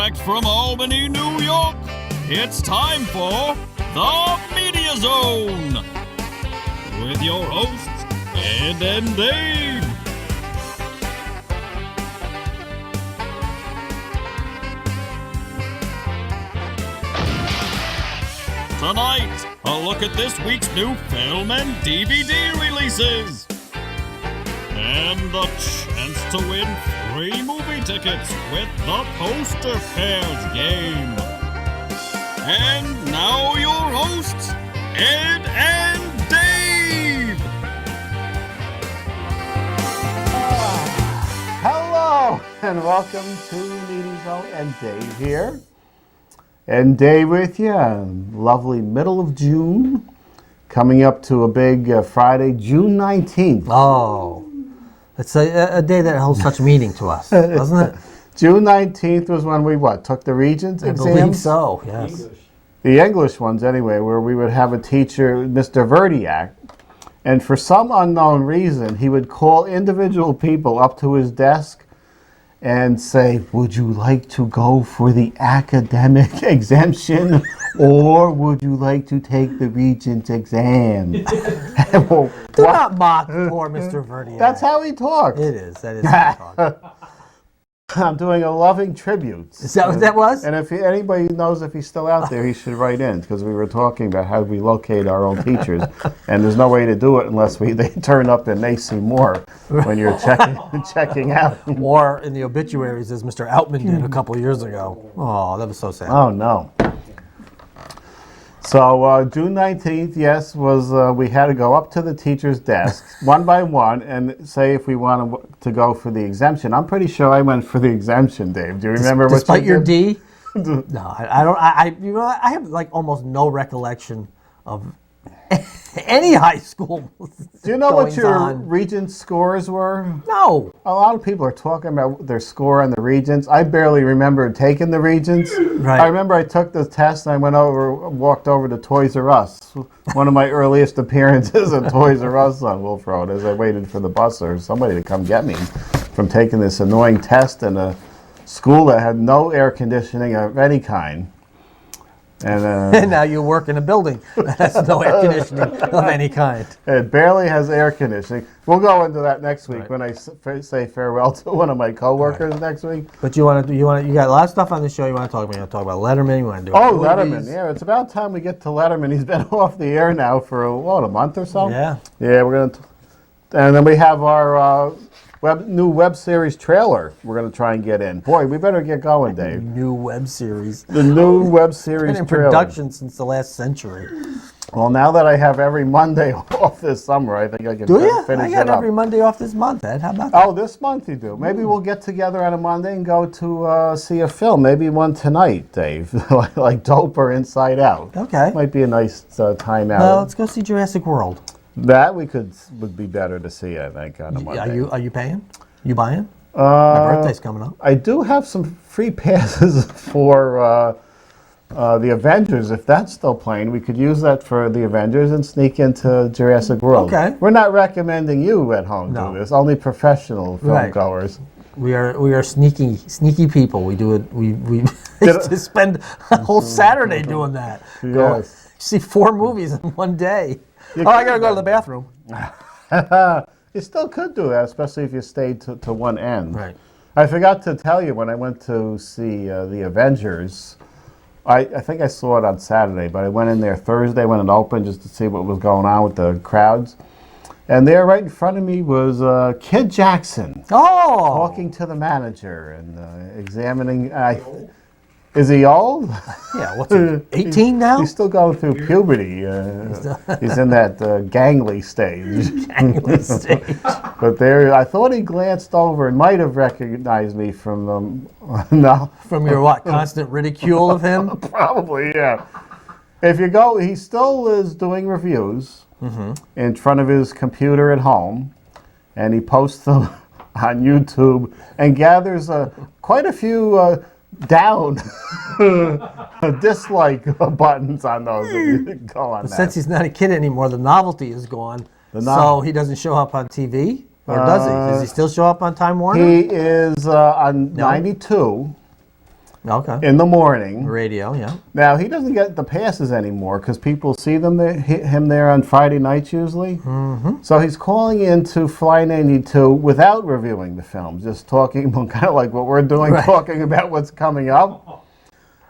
Direct from Albany, New York, it's time for The Media Zone with your hosts, Ed and Dave. Tonight, a look at this week's new film and DVD releases. And the chance to win free movie tickets with the Poster Pairs game. And now your hosts, Ed and Dave. Hello, and welcome to Media Zone, and Dave here. And Dave with you, lovely middle of June, coming up to a big Friday, June 19th. Oh, it's a day that holds such meaning to us, doesn't it? June 19th was when we, took the Regents exams? I believe so, yes. The English ones, anyway, where we would have a teacher, Mr. Virtiak, and for some unknown reason, he would call individual people up to his desk and say, would you like to go for the academic exemption, or would you like to take the Regents exam? Well, do not mock poor Mr. Virtiak. That's how he talks. It is. That is how he talks. I'm doing a loving tribute. Is that what that was? And if anybody knows if he's still out there, he should write in, because we were talking about how we locate our own teachers, and there's no way to do it unless they turn up and they see more when you're checking out. Or in the obituaries, as Mr. Outman did a couple of years ago. Oh, that was so sad. Oh, no. So June 19th, yes, was we had to go up to the teacher's desk one by one and say if we wanted to go for the exemption. I'm pretty sure I went for the exemption, Dave. Do you remember Despite what you did? your D? No, I don't. I have like almost no recollection of any high school. Do you know what your on. Regents scores were? No. A lot of people are talking about their score on the Regents. I barely remember taking the Regents. Right. I remember I took the test and I walked over to Toys R Us. One of my earliest appearances at Toys R Us on Wolf Road, as I waited for the bus or somebody to come get me from taking this annoying test in a school that had no air conditioning of any kind. And now you work in a building that has no air conditioning of any kind. It barely has air conditioning. We'll go into that next week when I say farewell to one of my coworkers next week. But you got a lot of stuff on the show you want to talk about. You want to talk about Letterman. You want to do movies. Letterman. Yeah, it's about time we get to Letterman. He's been off the air now for a month or so. Yeah. Yeah, we're gonna, and then we have our new web series trailer. We're gonna try and get in. Boy, we better get going, Dave. New web series. The new web series Been in trailer. production since the last century. Well, now that I have every Monday off this summer, I think I can finish it up. I got every Monday off this month, Ed. How about that? Oh, this month you do. Maybe we'll get together on a Monday and go to see a film. Maybe one tonight, Dave, like Dope or Inside Out. Okay. Might be a nice time out. Well, let's go see Jurassic World. That would be better to see, I think, on a Monday. Are you paying? You buying? My birthday's coming up. I do have some free passes for the Avengers. If that's still playing, we could use that for the Avengers and sneak into Jurassic World. Okay. We're not recommending you at home No. do this. Only professional film Right. goers. We are sneaky people. We do it. We used to spend a whole Saturday doing that. Go Yes. see 4 movies in one day. I gotta go to the bathroom. You still could do that, especially if you stayed to one end. Right. I forgot to tell you, when I went to see the Avengers, I think I saw it on Saturday, but I went in there Thursday when it opened just to see what was going on with the crowds. And there right in front of me was Kid Jackson talking to the manager and examining... Is he old? Yeah, what's he, 18 now? He's still going through puberty. He's in that gangly stage. Gangly stage. But there, I thought he glanced over and might have recognized me from no. From your what? Constant ridicule of him? Probably, yeah. If you go, he still is doing reviews in front of his computer at home, and he posts them on YouTube and gathers quite a few down dislike buttons on those. If you go on that. Since he's not a kid anymore, the novelty is gone. So he doesn't show up on TV? Or does he? Does he still show up on Time Warner? He is on 92. Okay. in the morning. Radio, yeah. Now, he doesn't get the passes anymore because people see him there on Friday nights usually. Mm-hmm. So he's calling into Fly 92 without reviewing the film, just talking kind of like what we're doing, Right. talking about what's coming up.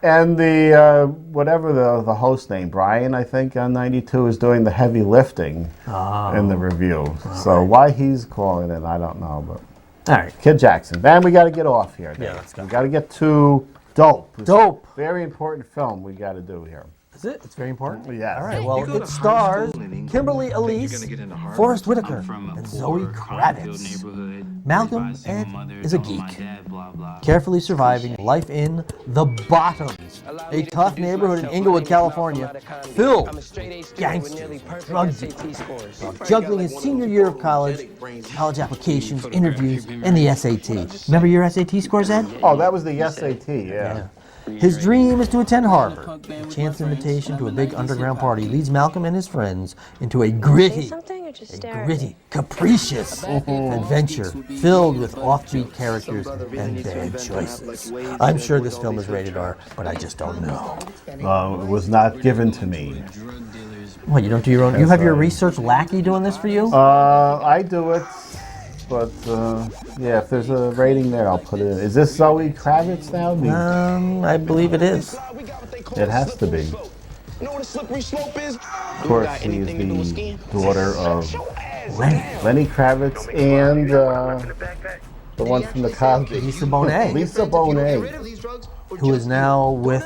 And the whatever the host name, Brian, I think, on 92 is doing the heavy lifting in the review. So why he's calling in, I don't know. But All right. Kid Jackson. Man, we got to get off here. Yeah, let's go. We got to get to Dope. It's Dope. a very important film we got to do here. Is it? It's very important? Yeah. All right, well, it stars Kimberly Elise, Forrest Whitaker, and Zoe Kravitz. Malcolm Ed is a geek, carefully surviving life in the Bottoms, a tough neighborhood in Inglewood, California, filled with gangsters, drug dealers, while juggling his senior year of college applications, interviews, and the SAT. Remember your SAT scores, Ed? Oh, that was the SAT, yeah. His dream is to attend Harvard. A chance invitation to a big underground party leads Malcolm and his friends into a gritty, capricious adventure filled with offbeat characters and bad choices. I'm sure this film is rated R, but I just don't know. It was not given to me. What, you don't do your own? You have your research lackey doing this for you? I do it, but yeah, if there's a rating there, I'll put it in. Is this Zoe Kravitz now? I believe it is. It has to be. Of course, she is the daughter of Lenny Kravitz and the one from the Cosby. Lisa Bonet. Lisa Bonet. Who is now with,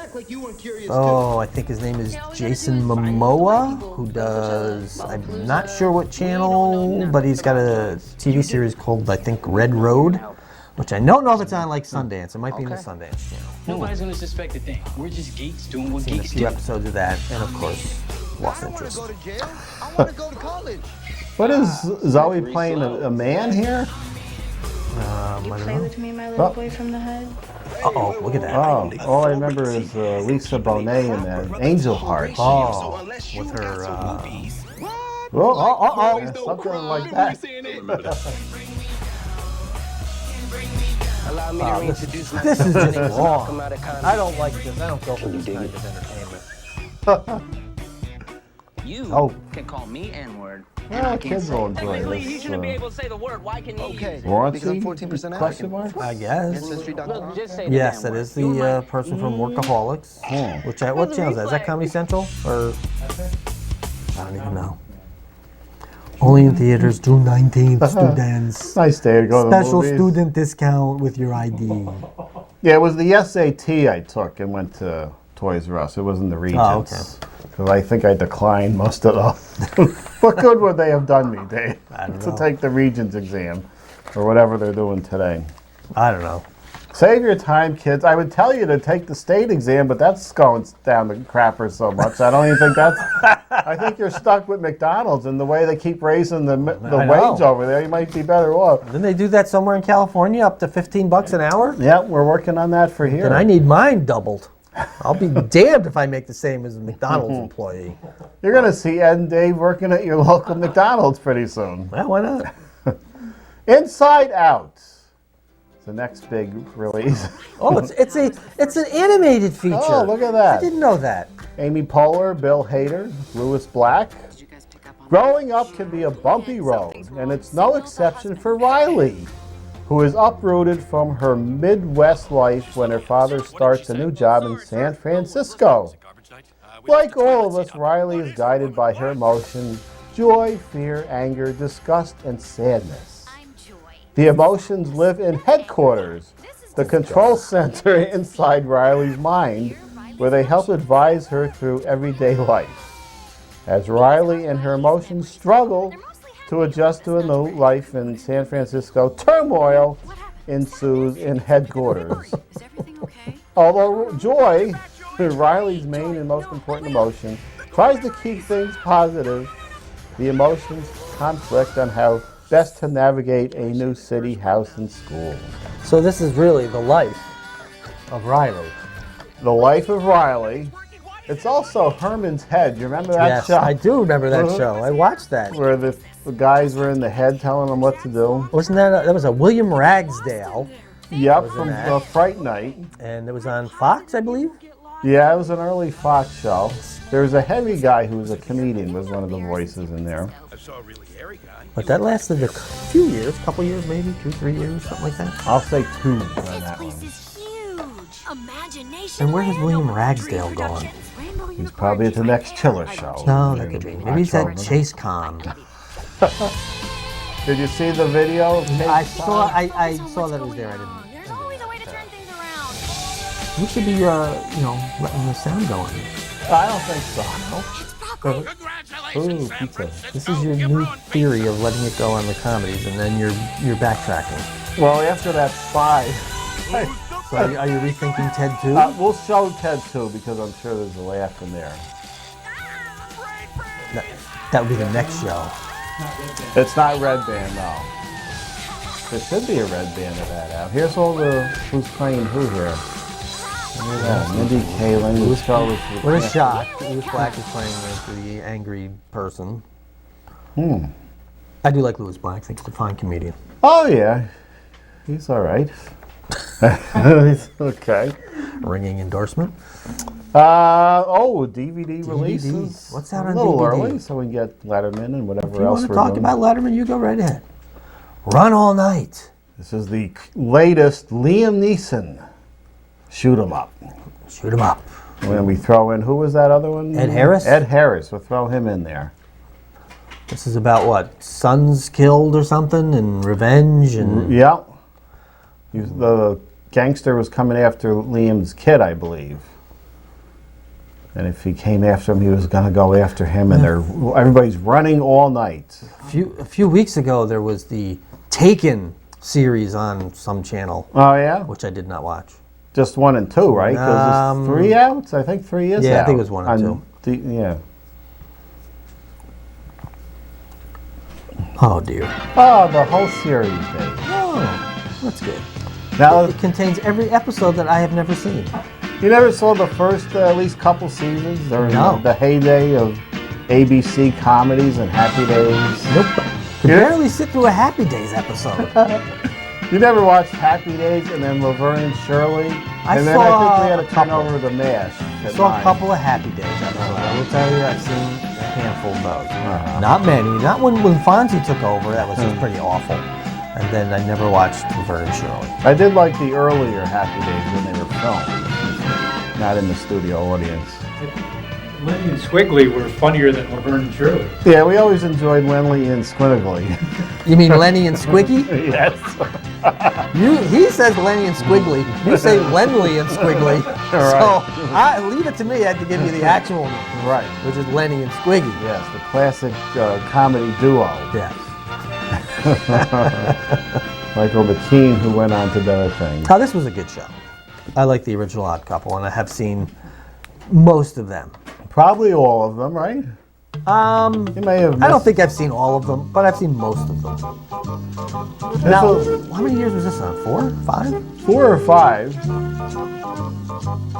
I think his name is Jason Momoa, who does, I'm not sure what channel, but he's got a TV series called, I think, Red Road, which I don't know if it's on, like, Sundance. It might be in the Sundance channel. Nobody's gonna suspect a thing. We're just geeks doing what Seen a geeks few do. episodes of that, and of course, Lost Interest. What is Zoe playing, a man here? You play with me, my little boy from the hood? Uh-oh, look at that. Oh, all I remember is Lisa Bonet in that Angel Heart. Oh, with her, Yeah, something like that. this is just wrong. I don't like this. I don't go for this kind of entertainment. Oh, Can call me N-word. well, kids will enjoy Legally, you this. shouldn't be able to say the word. Why can you? Raunchy? Question mark? I guess. Look, just say the Yes, damn that word. is the person from Workaholics. What channel is that? Is that Comedy Central? Or I don't even know. Only in theaters, June 19th, students. Nice day to go to the Special movies. student discount with your ID. Yeah, it was the SAT I took and went to Toys R Us. It wasn't the Regents. Because I think I declined most of them. What good would they have done me, Dave? I don't To know. take the Regents exam or whatever they're doing today. I don't know. Save your time, kids. I would tell you to take the state exam, but that's going down the crapper so much. I don't even think that's... I think you're stuck with McDonald's and the way they keep raising the I wage know. over there. You might be better off. Didn't they do that somewhere in California, up to $15 an hour? Yeah, we're working on that for here. Then I need mine doubled. I'll be damned if I make the same as a McDonald's employee. You're going to see Ed and Dave working at your local McDonald's pretty soon. Well, why not? Inside Out. It's the next big release. Oh, it's an animated feature. Oh, look at I that. didn't know that. Amy Poehler, Bill Hader, Louis Black. Growing up can be a bumpy road, and it's no exception for Riley, who is uprooted from her Midwest life when her father starts a new job in San Francisco. Like all of us, Riley is guided by her emotions: joy, fear, anger, disgust, and sadness. The emotions live in headquarters, the control center inside Riley's mind, where they help advise her through everyday life. As Riley and her emotions struggle to adjust to a new life in San Francisco, turmoil ensues in headquarters. Although joy, Riley's main and most important emotion, tries to keep things positive, the emotions conflict on how best to navigate a new city, house, and school. So this is really the life of Riley. The Life of Riley. It's also Herman's Head. You remember that Yes, show? I do remember that show. I watched that. Where the guys were in the head telling them what to do. Wasn't that was a William Ragsdale Yep, was in from that. Fright Night. And it was on Fox, I believe. Yeah, it was an early Fox show. There was a heavy guy who was a comedian, was one of the voices in there. But that lasted a few years, couple years maybe, 2, 3 years, something like that. I'll say 2 on This that place one. is huge. Imagination. And where has land, William no Ragsdale trees or gone? productions, rainbow He's probably at the unicorns next right Chiller there. show. No, that could be. Maybe he's at October. Chase Con. Did you see the video? Of Chase I Con? saw that it was there. I didn't. There's always a way to turn things around. We should be, letting the sound go in. I don't think so. Ooh, pizza. This is your new theory of letting it go on the comedies, and then you're backtracking. Well, after that Spy, So are you rethinking Ted 2? we'll show Ted 2 because I'm sure there's a laugh in there. That would be the next show. It's not Red Band, no. There should be a Red Band of that out. Here's all the who's playing who here. Look at that. Mindy Kaling, Louis Charles. What a shock. Louis Black is playing the angry person. I do like Louis Black. I think he's a fine comedian. Oh yeah, he's all right. He's okay. Ringing endorsement. DVD releases. What's out on A little DVD? early, so we can get Letterman and whatever If you else want to we're talk doing. about Letterman, you go right ahead. Run All Night. This is the latest Liam Neeson. Shoot 'em up. Shoot 'em up. When we throw in, who was that other one? Ed Harris? Ed Harris. We'll throw him in there. This is about what? Sons killed or something, and revenge, and Yeah. The gangster was coming after Liam's kid, I believe. And if he came after him, he was going to go after him, and everybody's running all night. a few weeks ago there was the Taken series on some channel, Oh, yeah? which I did not watch. Just 1 and 2, right? Because there's 3 out? I think 3 is out. Yeah, I think it was 1 and 2. Yeah. Oh dear. Oh, the whole series, Dave. Oh, that's good. Now, It contains every episode that I have never seen. you never saw the first at least couple seasons during No. the heyday of ABC comedies and Happy Days? Nope. Could Yeah. barely sit through a Happy Days episode. You never watched Happy Days and then Laverne and Shirley? I and then saw I think we had to a turn couple. over the MASH. I at saw a 9. couple of Happy Days episodes. I will tell you, I've seen a handful of those. Uh-huh. Not many. Not when Fonzie took over. That was just pretty awful. And then I never watched Laverne and Shirley. I did like the earlier Happy Days when they were filmed, not in the studio audience. Lenny and Squiggy were funnier than Laverne and Shirley. Yeah, we always enjoyed Lenny and Squiggy. You mean Lenny and Squiggy? Yes. He says Lenny and Squiggly. You say Lenly and Squiggly. So leave it to me. I had to give you the actual name, Right. which is Lenny and Squiggy. Yes, the classic comedy duo. Yes. Michael McKean, who went on to better things. Now, this was a good show. I like the original Odd Couple, and I have seen most of them. Probably all of them, right? You may have missed. I don't think I've seen all of them, but I've seen most of them. Now, how many years was this on? 4? 5? 4 or 5.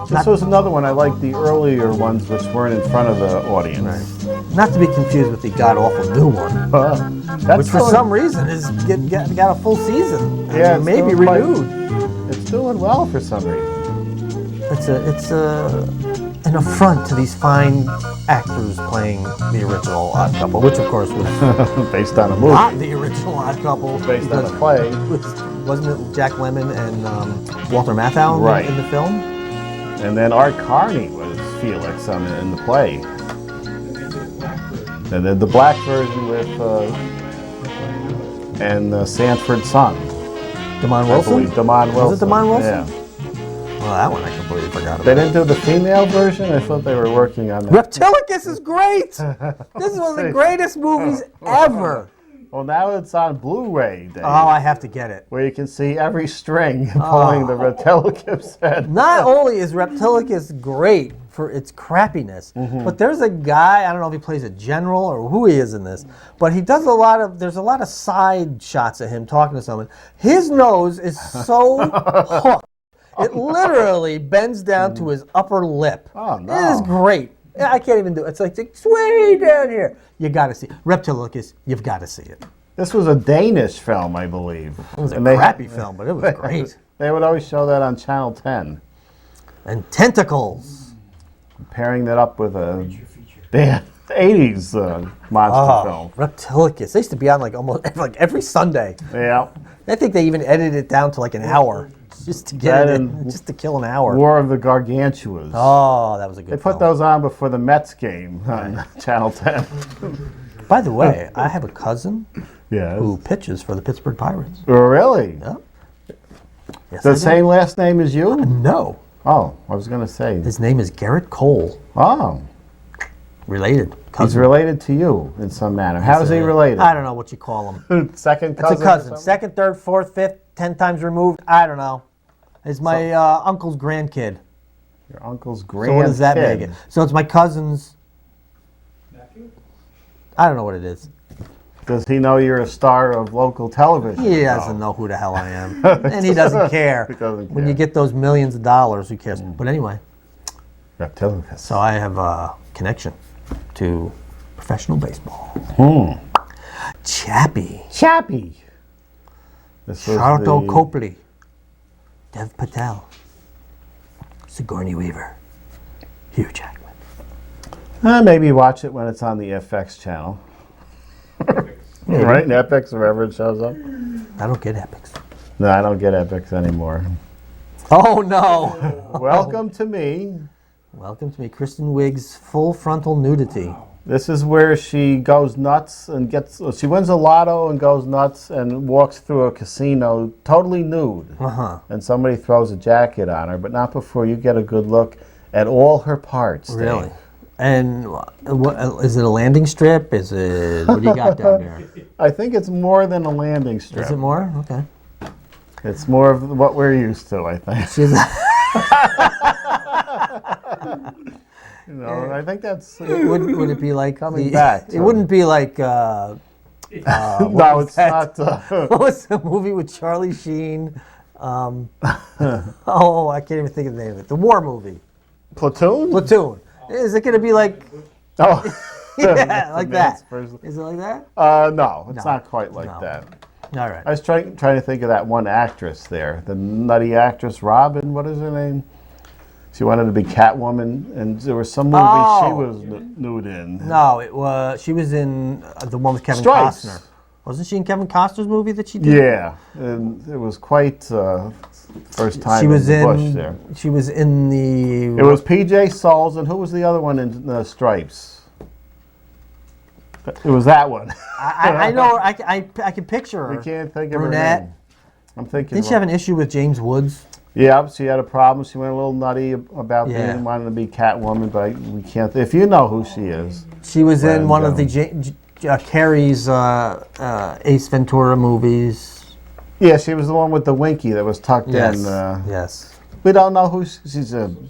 This was another one. I liked the earlier ones, which weren't in front of the audience. Not to be confused with the god-awful new one, That's which for doing- some reason is got a full season. Yeah, it's maybe doing quite- renewed. It's doing well for some reason. It's an affront to these fine actors playing the original Odd Couple, which of course was Based on a movie. not the original Odd Couple. Based on a because play. Wasn't it Jack Lemmon and Walter Matthau Right. in the film? And then Art Carney was Felix in the play. And then the black version with Sanford's son. Damon I Wilson? believe Damon Wilson. Was it Damon Wilson? Yeah. Well, that one I completely forgot They about. didn't do the female version? I thought they were working on that. Reptilicus is great! This is one of the greatest movies ever! Well, now it's on Blu Ray, Dave, Oh, I have to get it. where you can see every string pulling the Reptilicus head. Not only is Reptilicus great for its crappiness, but there's a guy, I don't know if he plays a general or who he is in this, but he does there's a lot of side shots of him talking to someone. His nose is so hooked, it literally bends down to his upper lip. Oh, no. It is great. I can't even do it. It's like, it's way down here. You got to see it. Reptilicus, you've got to see it. This was a Danish film, I believe. It was a crappy film, but it was great. They would always show that on Channel 10. And Tentacles. Pairing that up with a bad 80s monster film. Reptilicus. They used to be on like almost like every Sunday. Yeah. I think they even edited it down to like an hour just to get it in, just to kill an hour. War of the Gargantuas. Oh, that was a good They put those on before the Mets game on Channel 10. By the way, I have a cousin Yes. who pitches for the Pittsburgh Pirates. Oh, really? Yep. Yes, The I do. same last name as you? No. Oh, I was going to say. His name is Gerrit Cole. Oh, Related. he's Cousin. related to you in some manner. How is he related? I don't know what you call him. Second cousin? It's a cousin. Second, third, fourth, fifth, 10 times removed. I don't know. It's my uncle's grandkid. Your uncle's grandkid. So what does that make it? So it's my cousin's. I don't know what it is. Does he know you're a star of local television? He doesn't know who the hell I am. And he doesn't care. He doesn't When you care. get those millions of dollars, who cares? But anyway, Reptilicus. so I have a connection to professional baseball. Chappie. Chappie. This was Charlton the- Copley. Dev Patel. Sigourney Weaver. Hugh Jackman. Maybe watch it when it's on the FX channel. Right? Epix, wherever it shows up. I don't get epics. No, I don't get Epix anymore. Oh no! Welcome to me. Welcome to me, Kristen Wiig's full frontal nudity. This is where she goes nuts and she wins a lotto and goes nuts and walks through a casino totally nude. And somebody throws a jacket on her, but not before you get a good look at all her parts. Really? Dave. And what is it? A landing strip? Is it? What do you got down there? I think it's more than a landing strip. Is it more? Okay. It's more of what we're used to, I think. She's You know, I think that's would it be like coming back. It wouldn't be like. No, it's not. What was the movie with Charlie Sheen? Oh, I can't even think of the name of it. The war movie. Platoon? Platoon. Is it going to be like? Oh, Yeah, like that. First. Is it like that? No, it's No. not quite like No. that. All right. I was trying to think of that one actress there, the nutty actress Robin. What is her name? She wanted to be Catwoman, and there was some movie she was nude in. No, it was. She was in the one with Kevin Stripes. Costner. Wasn't she in Kevin Costner's movie that she did? Yeah, and it was quite first time She was in the in. bush there. She was in the. It was P.J. Souls, and who was the other one in Stripes? It was that one. I know. I can picture her. We can't think of Brunette. her name. I'm thinking. Didn't she have an issue with James Woods? Yeah, she had a problem. She went a little nutty about Yeah. wanting to be Catwoman, but we can't. If you know who she is, She was in Brandon one of the Jones. Carrie's Ace Ventura movies. yeah, she was the one with the Winky that was tucked Yes. in. Yes. We don't know who she's in.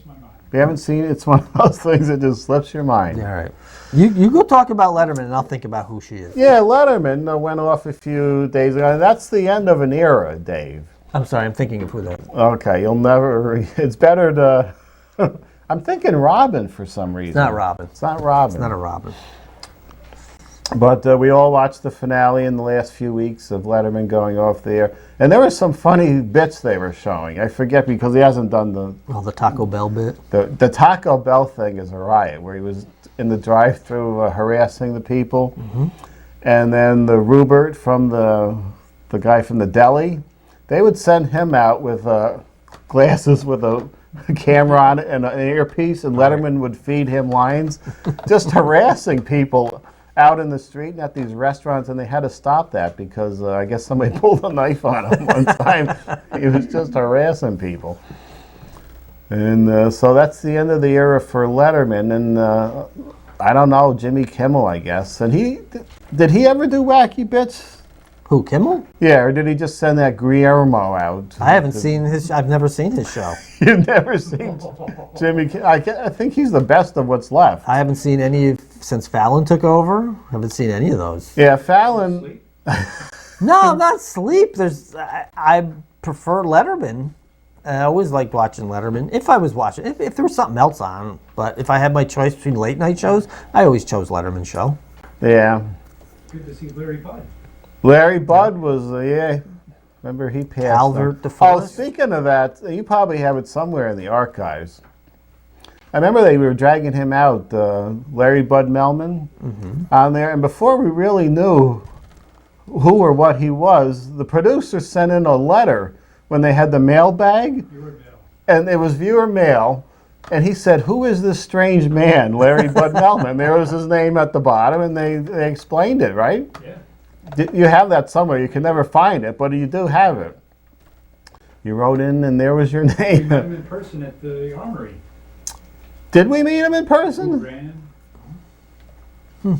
We haven't seen it. It's one of those things that just slips your mind. All right. You go talk about Letterman, and I'll think about who she is. Yeah, Letterman went off a few days ago. And that's the end of an era, Dave. I'm sorry. I'm thinking of who that is. Okay, you'll never. It's better to. I'm thinking Robin for some reason. It's not Robin. It's not Robin. It's not a Robin. But we all watched the finale in the last few weeks of Letterman going off there. And there were some funny bits they were showing. I forget because he hasn't done Well, the Taco Bell bit. the Taco Bell thing is a riot, where he was in the drive-thru harassing the people. And then the Rupert from the guy from the deli, they would send him out with glasses with a camera on it and an earpiece, and Letterman would feed him lines, just harassing people out in the street and at these restaurants, and they had to stop that because I guess somebody pulled a knife on him one time. He was just harassing people. And so that's the end of the era for Letterman, and I don't know, Jimmy Kimmel, I guess. And did he ever do wacky bits? Who, Kimmel? Yeah, or did he just send that Guillermo out? I haven't seen his. I've never seen his show. You've never seen Jimmy Kimmel? I think he's the best of what's left. I haven't seen any since Fallon took over. I haven't seen any of those. Yeah, Fallon. No, I'm not asleep. I prefer Letterman. I always liked watching Letterman. If I was watching, if there was something else on, but if I had my choice between late night shows, I always chose Letterman show. Yeah. Good to see Larry Bud. Larry Bud was, yeah. Remember he passed. Albert Oh, DeForest? speaking of that, you probably have it somewhere in the archives. I remember they were dragging him out, Larry Bud Melman, on there, and before we really knew who or what he was, the producer sent in a letter when they had the mailbag, and it was viewer mail, and he said, "Who is this strange man, Larry Bud Melman?" There was his name at the bottom, and they explained it, right? Yeah. You have that somewhere. You can never find it, but you do have it. You wrote in, and there was your name. We met him in person at the Armory. Did we meet him in person?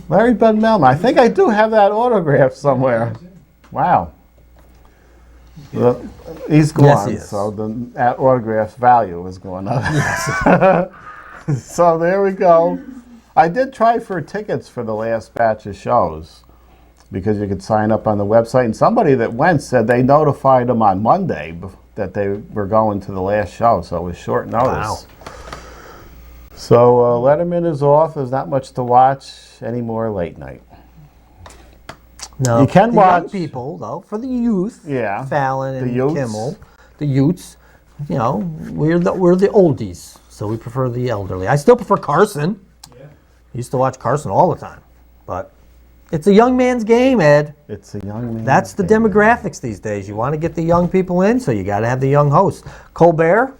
Larry Bud Melman. I think I do have that autograph somewhere. Wow. He's gone, Yes, he is. so that autograph's value is going up. Yes. So there we go. I did try for tickets for the last batch of shows because you could sign up on the website, and somebody that went said they notified them on Monday that they were going to the last show, so it was short notice. Wow. So Letterman is off. There's not much to watch anymore late night. No, You can the watch- young people, though, for the youth, Yeah. Fallon and The youths. Kimmel, the youths, you know, we're the oldies, so we prefer the elderly. I still prefer Carson. Yeah. Used to watch Carson all the time, but it's a young man's game, Ed. It's a young man. That's the demographics these days. You want to get the young people in, so you got to have the young host. Colbert,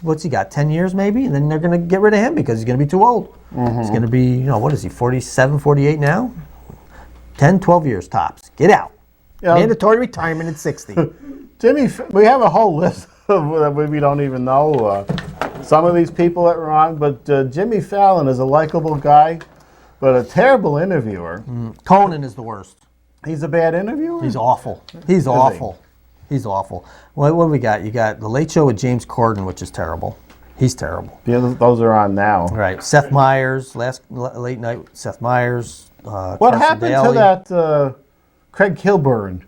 what's he got, 10 years maybe? And then they're going to get rid of him because he's going to be too old. He's going to be, you know, what is he, 47, 48 now? 10, 12 years tops. Get out. Yeah. Mandatory retirement at 60. Jimmy, we have a whole list of that we don't even know some of these people that were on, but Jimmy Fallon is a likable guy, but a terrible interviewer. Conan is the worst. He's a bad interviewer? He's awful. He's awful. He's awful. What do we got? You got The Late Show with James Corden, which is terrible. He's terrible. Yeah, those are on now. Right. Seth Meyers, late night with Seth Meyers. What Carson happened Daly. to that Craig Kilburn?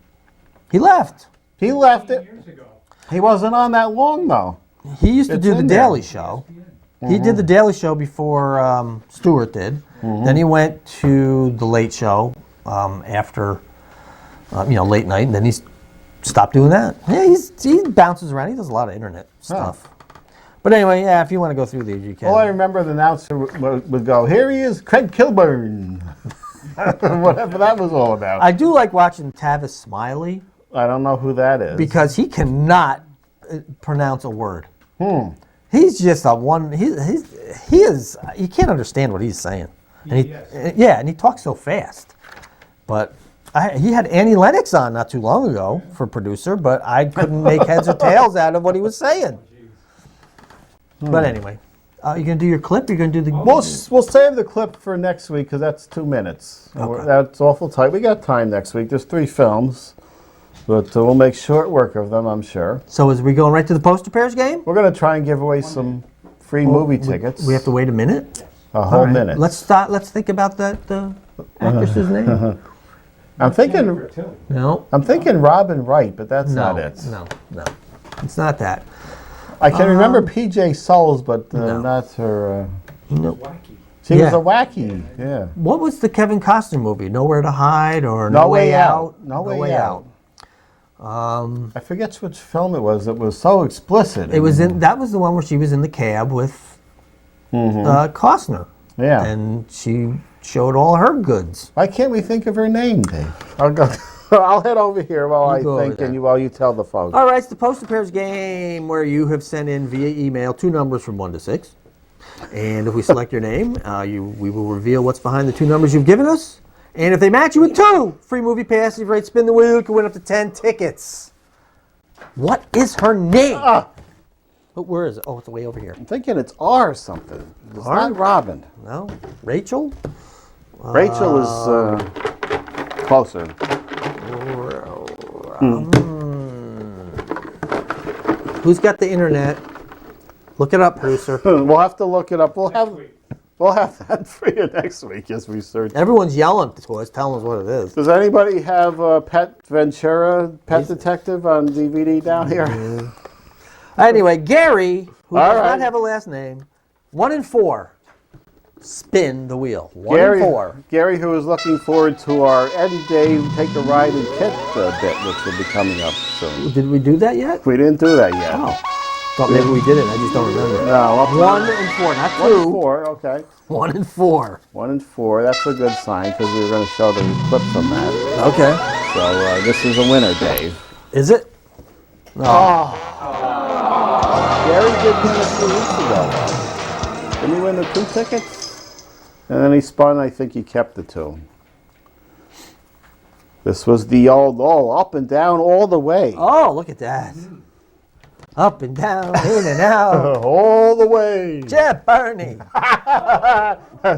He left. He left it. He wasn't on that long, though. He used to It's do The in there. Daily Show. He did The Daily Show before Stewart did. Then he went to The Late Show after, late night, and then he's stopped doing that. Yeah, he bounces around. He does a lot of internet stuff. But anyway, yeah, if you want to go through these, you can. All I remember, the announcer would go, "Here he is, Craig Kilburn." Whatever that was all about. I do like watching Tavis Smiley I don't know who that is. because he cannot pronounce a word. He's just a one. He is. You can't understand what he's saying. And and he talks so fast. But he had Annie Lennox on not too long ago for producer, but I couldn't make heads or tails out of what he was saying. But anyway, you gonna do your clip? You're gonna do the. We'll save the clip for next week because that's 2 minutes. Okay. That's awful tight. We got time next week. There's 3 films, but we'll make short work of them, I'm sure. So is we going right to the poster pairs game? We're going to try and give away some free movie tickets. We have to wait a minute. A whole minute. Let's start. Let's think about that actress's name. I'm thinking No. Robin Wright, but that's not it. No. It's not that. I can remember P.J. Souls, but not her. No. She was a wacky. Yeah. What was the Kevin Costner movie? Nowhere to Hide or No Way Out. No Way Out. I I forget which film it was. It was so explicit. It was in. That was the one where she was in the cab with Costner. Yeah. And she showed all her goods. Why can't we think of her name, Dave? I'll go. I'll head over here while I go over think, there. and while you tell the folks. All right, it's the poster pairs game where you have sent in via email 2 numbers from 1 to 6. And if we select your name, we will reveal what's behind the 2 numbers you've given us. And if they match you with 2, free movie pass. If you right, spin the wheel, you can win up to 10 tickets. What is her name? Oh, where is it? Oh, it's way over here. I'm thinking it's R something. It's R? not Robin. No? Rachel? Rachel is closer. Who's got the internet? Look it up, producer. We'll have to look it up. We'll have that for you next week as we search. Everyone's yelling to us, telling us what it is. Does anybody have Pet Ventura, Pet Detective on DVD down here? Anyway, Gary, who All does right. not have a last name, 1 in 4. spin the wheel. 1 and 4. Gary, who is looking forward to our end day take a ride in Kit bit, which will be coming up soon. Did we do that yet? We didn't do that yet. Oh. Thought maybe we did it. I just don't remember. No. 1 and 4, not 2. 1 and 4, okay. 1 and 4. 1 and 4, that's a good sign because we were going to show the clip from that. Okay. So this is a winner, Dave. Is it? Oh. Gary did win a few weeks ago. Didn't he win the 2 tickets? And then he spun, I think he kept the 2. This was the old, up and down all the way. Oh, look at that. Up and down, in and out. All the way. Jeff Barney.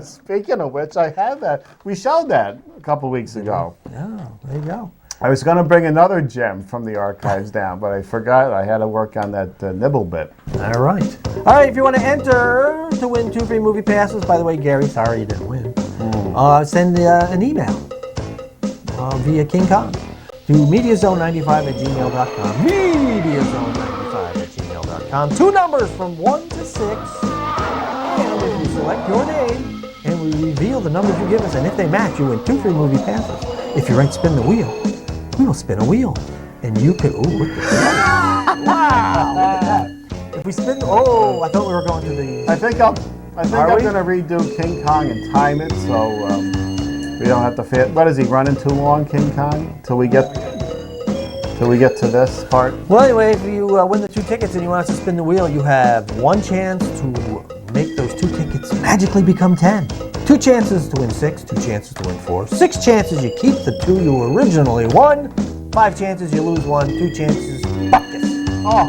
Speaking of which, I have that. We showed that a couple weeks ago. Oh, there you go. I was going to bring another gem from the archives down, but I forgot. I had to work on that nibble bit. All right. All right, if you want to enter to win 2 free movie passes, by the way, Gary, sorry you didn't win. Send an email via King Kong to mediazone95@gmail.com. Mediazone95@gmail.com. 2 numbers from 1 to 6. And if you select your name and we reveal the numbers you give us, and if they match, you win 2 free movie passes. If you write spin the wheel, we will spin a wheel. And you can, look at that. Wow, look at that. If we spin, I thought we were going to the... I think I'm going to redo King Kong and time it so we don't have to fit. What is he running too long, King Kong? Till we get to this part? Well, anyway, if you win the 2 tickets and you want us to spin the wheel, you have 1 chance to make those 2 tickets magically become 10. 2 chances to win 6, 2 chances to win 4, 6 chances you keep the 2 you originally won, 5 chances you lose 1, 2 chances, bucket. Oh,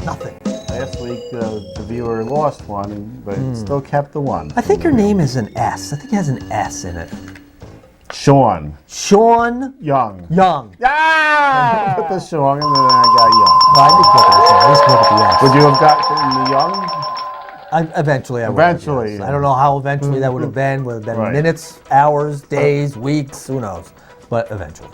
nothing. Last week the viewer lost 1, but still kept the 1. I think your name is an S. I think it has an S in it. Sean Young. Ah! Put the Sean and then I got Young. Well, I did put the Sean. I just put the S. Would you have gotten the Young? Eventually, I would. Eventually. Yes. I don't know how eventually that would have been. Would have been Right. minutes, hours, days, weeks, who knows. But eventually.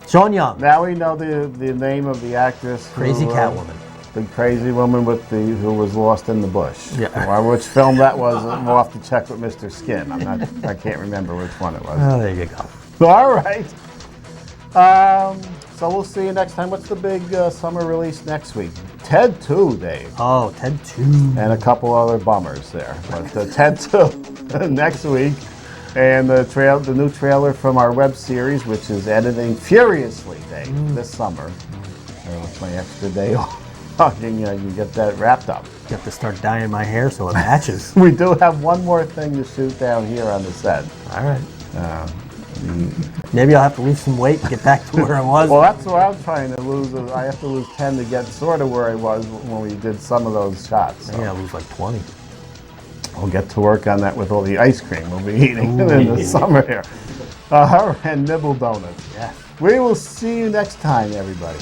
Sean Young. Now we know the name of the actress. Crazy Catwoman. The crazy woman who was lost in the bush. Yeah. Well, which film that was, we'll have to check with Mr. Skin. I can't remember which one it was. Oh, there you go. All right. So we'll see you next time. What's the big summer release next week? Ted 2, Dave. Oh, Ted 2. And a couple other bummers there. But Ted 2 next week. And the new trailer from our web series, which is editing furiously, Dave, this summer. With my extra day off. You can get that wrapped up. You have to start dyeing my hair so it matches. We do have one more thing to shoot down here on the set. All right. Maybe I'll have to lose some weight and get back to where I was. Well, that's what I'm trying to lose. I have to lose 10 to get sort of where I was when we did some of those shots. So. Yeah, I'll lose like 20. We'll get to work on that with all the ice cream we'll be eating in the summer here. And nibble donuts. Yeah. We will see you next time, everybody.